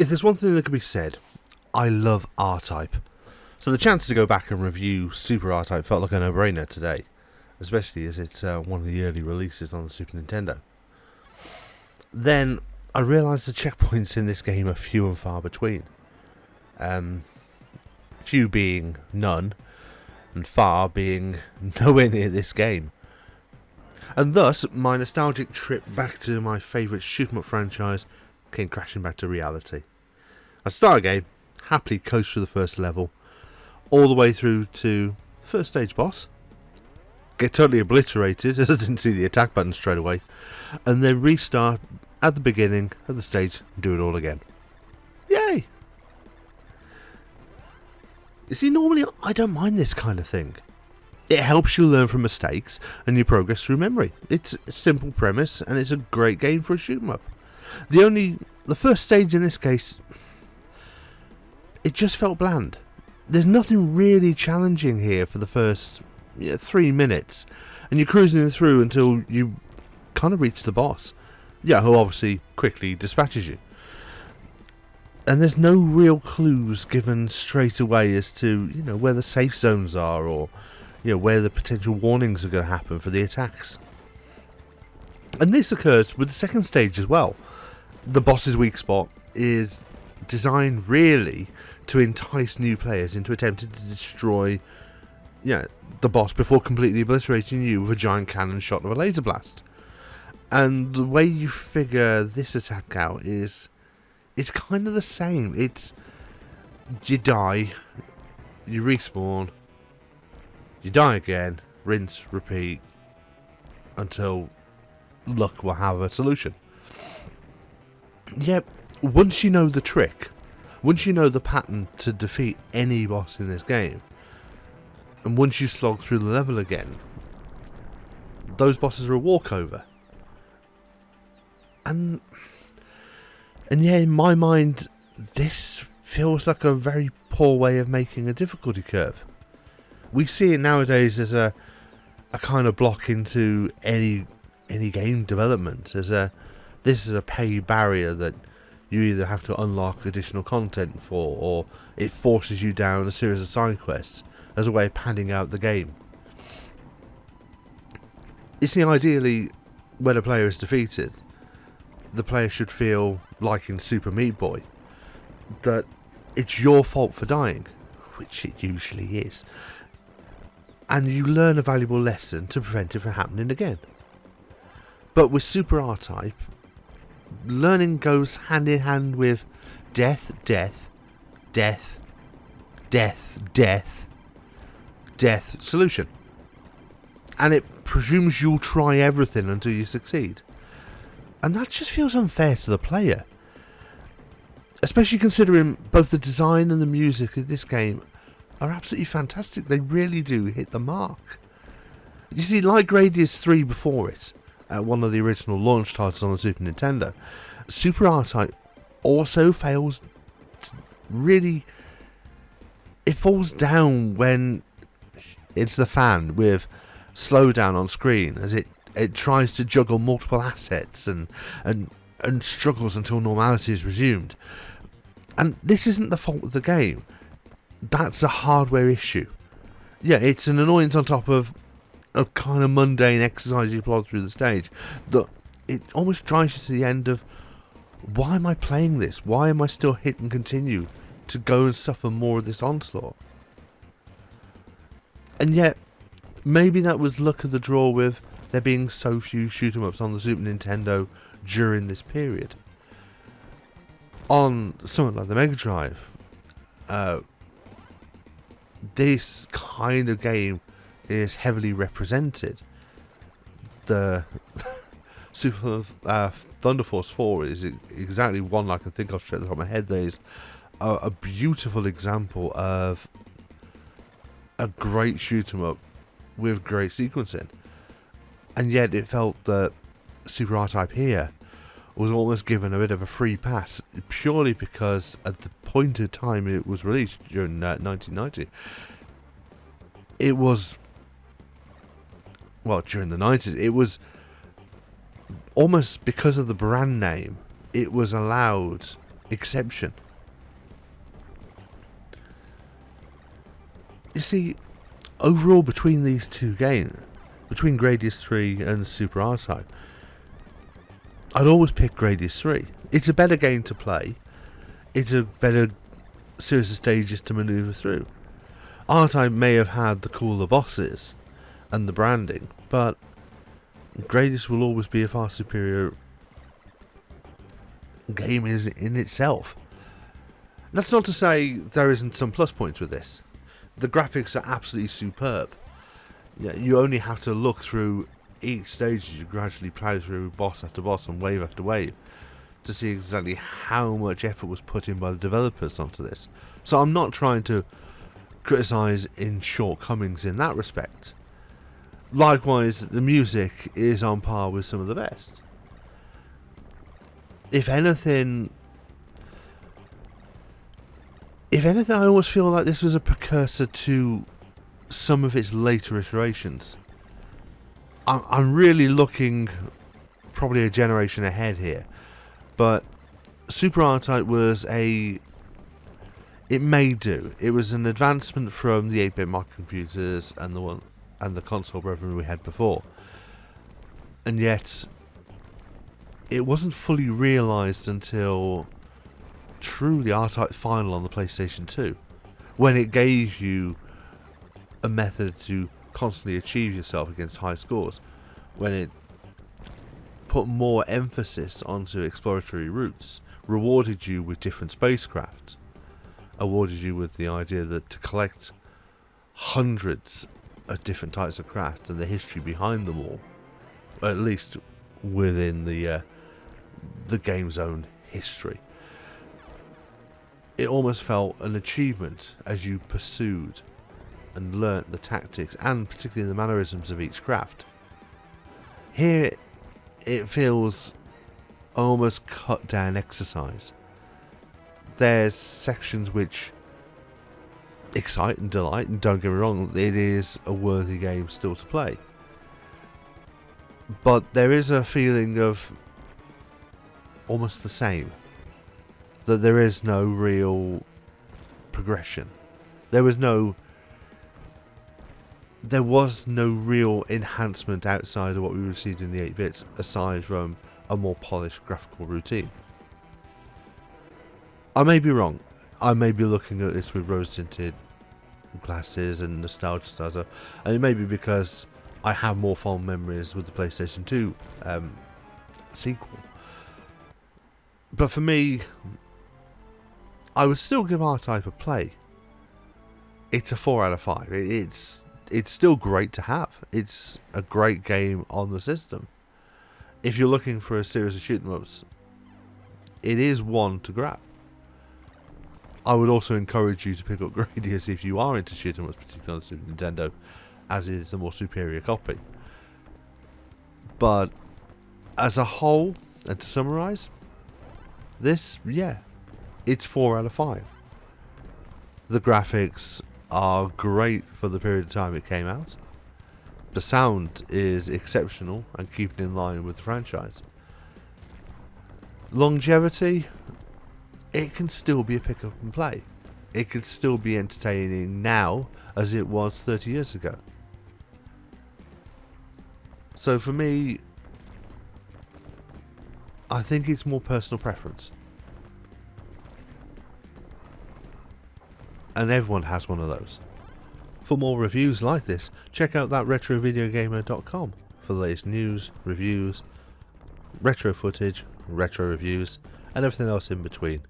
If there's one thing that could be said, I love R-Type. So the chance to go back and review Super R-Type felt like a no-brainer today, especially as it's one of the early releases on the Super Nintendo. Then I realised the checkpoints in this game are few and far between. Few being none, and far being nowhere near this game. And thus, my nostalgic trip back to my favourite shoot-'em-up franchise came crashing back to reality. I start a game, happily coast through the first level, all the way through to first stage boss, get totally obliterated as I didn't see the attack button straight away, and then restart at the beginning of the stage and do it all again. Yay! You see, normally I don't mind this kind of thing. It helps you learn from mistakes and you progress through memory. It's a simple premise and it's a great game for a shoot 'em up. The first stage in this case, it just felt bland. There's nothing really challenging here for the first 3 minutes, and you're cruising through until you kind of reach the boss. Who obviously quickly dispatches you. And there's no real clues given straight away as to where the safe zones are, or where the potential warnings are going to happen for the attacks. And this occurs with the second stage as well. The boss's weak spot is designed really to entice new players into attempting to destroy the boss before completely obliterating you with a giant cannon shot of a laser blast. And the way you figure this attack out is it's kind of the same. It's you die, you respawn, you die again, rinse, repeat, until luck will have a solution. Yep, once you know the trick, once you know the pattern to defeat any boss in this game, and once you slog through the level again, those bosses are a walkover. And in my mind, this feels like a very poor way of making a difficulty curve. We see it nowadays as a kind of block into any game development, this is a pay barrier that you either have to unlock additional content for, or it forces you down a series of side quests as a way of padding out the game. You see, ideally, when a player is defeated, the player should feel, like in Super Meat Boy, that it's your fault for dying, which it usually is, and you learn a valuable lesson to prevent it from happening again. But with Super R-Type, learning goes hand in hand with death, death, death, death, death, death, solution. And it presumes you'll try everything until you succeed. And that just feels unfair to the player. Especially considering both the design and the music of this game are absolutely fantastic. They really do hit the mark. You see, like Gradius 3 before it, one of the original launch titles on the Super Nintendo, Super R-Type also fails really. It falls down when it's the fan with slowdown on screen as it tries to juggle multiple assets and struggles until normality is resumed. And this isn't the fault of the game. That's a hardware issue. It's an annoyance on top of a kind of mundane exercise you plod through the stage that it almost drives you to the end of, why am I playing this? Why am I still hit and continue to go and suffer more of this onslaught? And yet, maybe that was luck of the draw with there being so few shoot 'em ups on the Super Nintendo during this period. On something like the Mega Drive, this kind of game is heavily represented. The Super Thunder Force 4 is exactly one I can think of straight at the top of my head. There's a beautiful example of a great shoot 'em up with great sequencing. And yet it felt that Super R-Type here was almost given a bit of a free pass, purely because at the point of time it was released during 1990, it was, during the 90s, it was almost because of the brand name, it was allowed exception. You see, overall between these two games, between Gradius 3 and Super R-Type, I'd always pick Gradius 3. It's a better game to play. It's a better series of stages to manoeuvre through. R-Type may have had the cooler bosses and the branding, but Gradius will always be a far superior game in itself. That's not to say there isn't some plus points with this. The graphics are absolutely superb. Yeah, you only have to look through each stage as you gradually plough through boss after boss and wave after wave to see exactly how much effort was put in by the developers onto this. So I'm not trying to criticise in shortcomings in that respect. Likewise, the music is on par with some of the best. If anything, I always feel like this was a precursor to some of its later iterations. I'm really looking probably a generation ahead here, but Super R-Type was it made do. It was an advancement from the 8-bit microcomputers and the console brethren we had before, and yet it wasn't fully realised until truly R-Type Final on the PlayStation 2, when it gave you a method to constantly achieve yourself against high scores, when it put more emphasis onto exploratory routes, rewarded you with different spacecraft, awarded you with the idea that to collect hundreds of different types of craft and the history behind them all, at least within the game's own history. It almost felt an achievement as you pursued and learnt the tactics and particularly the mannerisms of each craft. Here it feels almost cut down exercise. There's sections which excite and delight, and don't get me wrong, it is a worthy game still to play. But there is a feeling of almost the same. That there is no real progression. There was no real enhancement outside of what we received in the 8-bits, aside from a more polished graphical routine. I may be wrong. I may be looking at this with rose-tinted glasses and nostalgia starter, and it may be because I have more fond memories with the PlayStation 2 sequel. But for me, I would still give R-Type a play. It's a 4 out of 5. It's still great to have. It's a great game on the system. If you're looking for a series of shoot 'em ups, it is one to grab. I would also encourage you to pick up Gradius if you are into shoot 'em ups, particularly on the Super Nintendo, as it is the more superior copy. But as a whole, and to summarise, this, it's 4 out of 5. The graphics are great for the period of time it came out. The sound is exceptional and keeping in line with the franchise. Longevity, it can still be a pick up and play. It can still be entertaining now as it was 30 years ago. So for me, I think it's more personal preference. And everyone has one of those. For more reviews like this, check out that retrovideogamer.com for the latest news, reviews, retro footage, retro reviews, and everything else in between.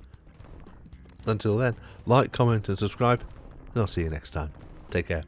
Until then, like, comment and subscribe, and I'll see you next time. Take care.